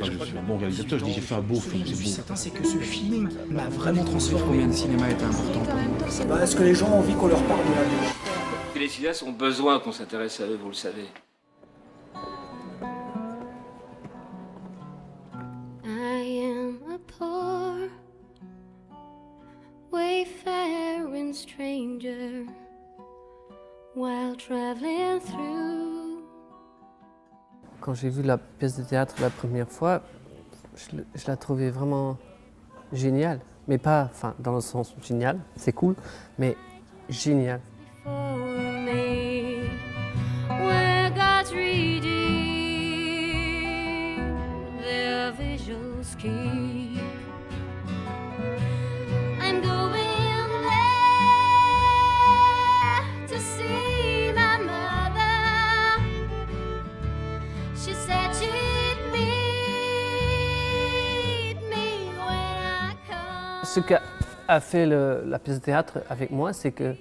pas que je suis un bon réalisateur, je dis j'ai fait un beau film, c'est beau. Certain, c'est que ce film m'a vraiment transformé. Combien de cinéma était important pour moi? Est-ce que les gens ont envie qu'on leur parle de la vie? Les cinéastes ont besoin qu'on s'intéresse à eux, vous le savez. I am a poor wayfaring stranger while traveling through. Quand j'ai vu la pièce de théâtre la première fois, je la trouvais vraiment géniale. Mais pas, enfin, dans le sens génial, c'est cool, mais génial. For me, where God's redeemed their visuals keep. I'm going there to see my mother. She said she'd meet me when I come. Ce qu'a fait la pièce de théâtre avec moi, c'est que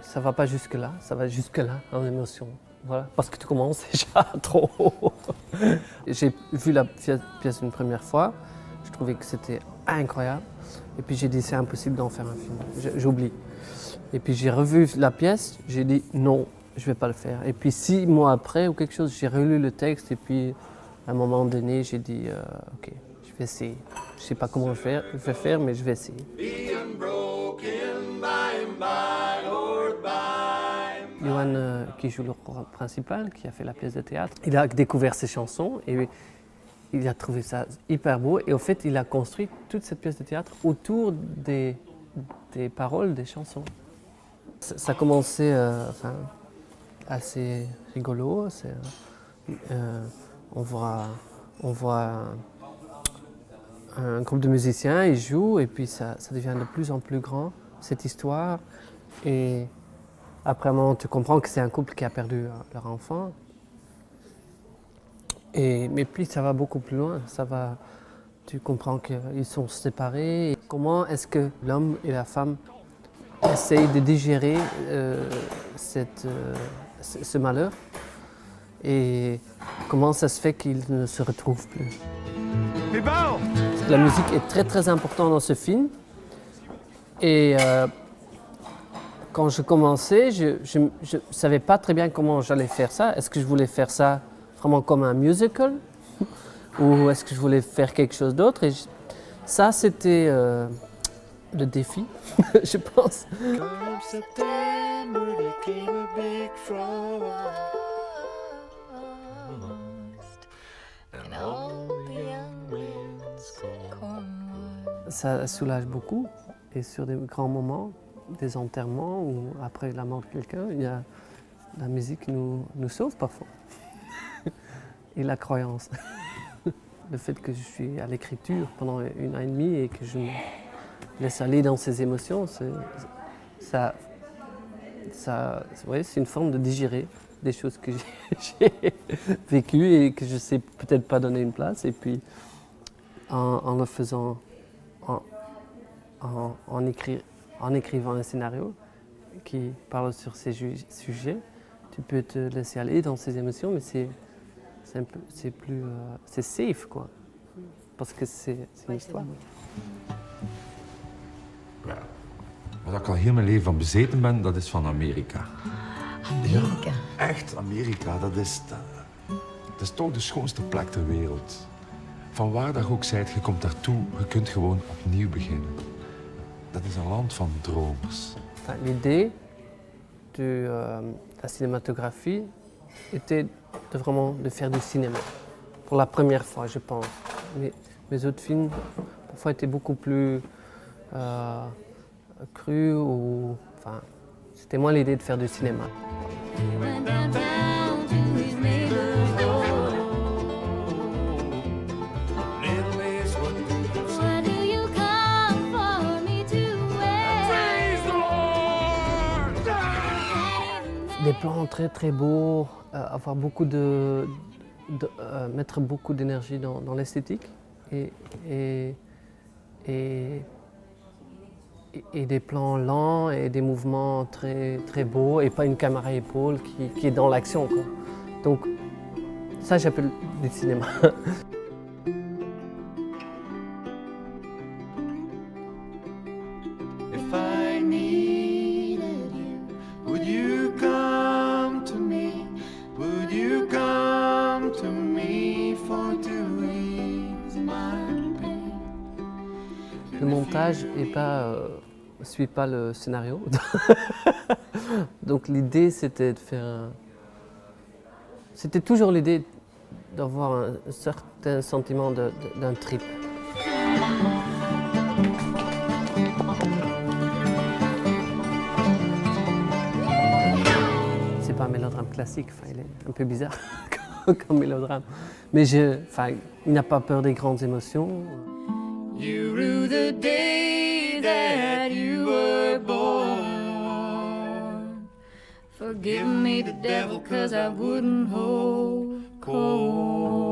ça va pas jusque-là, ça va jusque-là en émotion. Voilà. Parce que tu commences déjà trop haut. J'ai vu la pièce une première fois, je trouvais que c'était incroyable. Et puis j'ai dit c'est impossible d'en faire un film, j'oublie. Et puis j'ai revu la pièce, j'ai dit non, je vais pas le faire. Et puis 6 mois après ou quelque chose, j'ai relu le texte et puis à un moment donné, j'ai dit ok, je vais essayer. Je sais pas comment je vais faire, mais je vais essayer. Johan, qui joue le rôle principal, qui a fait la pièce de théâtre, il a découvert ces chansons et il a trouvé ça hyper beau. Et au fait, il a construit toute cette pièce de théâtre autour des paroles des chansons. Ça a commencé assez rigolo. On voit un groupe de musiciens, ils jouent et puis ça devient de plus en plus grand, cette histoire. Et après un moment, tu comprends que c'est un couple qui a perdu leur enfant. Mais puis ça va beaucoup plus loin. Tu comprends qu'ils sont séparés. Et comment est-ce que l'homme et la femme essayent de digérer ce malheur? Et comment ça se fait qu'ils ne se retrouvent plus? La musique est très très importante dans ce film. Et quand je commençais, je ne savais pas très bien comment j'allais faire ça. Est-ce que je voulais faire ça vraiment comme un musical ou est-ce que je voulais faire quelque chose d'autre? Et ça, c'était le défi, je pense. Ça soulage beaucoup et sur des grands moments, des enterrements ou après la mort de quelqu'un, la musique nous sauve parfois. Et la croyance. Le fait que je suis à l'écriture pendant 1 an et demi et que je me laisse aller dans ces émotions, c'est une forme de digérer des choses que j'ai vécues et que je ne sais peut-être pas donner une place. Et puis en le faisant, en écrivant un scénario qui parle sur ces sujets, tu peux te laisser aller dans ces émotions, mais c'est safe, quoi, parce que c'est une histoire. Ja. Waar ik al heel mijn leven van bezeten ben, dat is van Amerika. Amerika? Ja, echt, Amerika, dat is toch de schoonste plek ter wereld. Van waar dat je ook zijt, je komt daartoe, je kunt gewoon opnieuw beginnen. Dat is een land van dromers. L'idée de la cinématographie était de faire du cinéma. Pour la première fois, je pense. Mes autres films, parfois, étaient beaucoup plus crus ou... Enfin, c'était moins l'idée de faire du cinéma. Des plans très très beaux, avoir beaucoup mettre beaucoup d'énergie dans l'esthétique et des plans lents et des mouvements très très beaux et pas une caméra épaule qui est dans l'action, quoi. Donc Ça, j'appelle du cinéma. If I needed you, would you come to me? Would you come to me for to ease my pain? Le montage suit pas le scénario. Donc l'idée, c'était de faire C'était toujours l'idée d'avoir un certain sentiment d'un trip. C'est pas un mélodrame classique, enfin, il est un peu bizarre comme mélodrame. Mais il n'a pas peur des grandes émotions. You rue the day that you were born. Forgive me the devil, 'cause I wouldn't hold cold.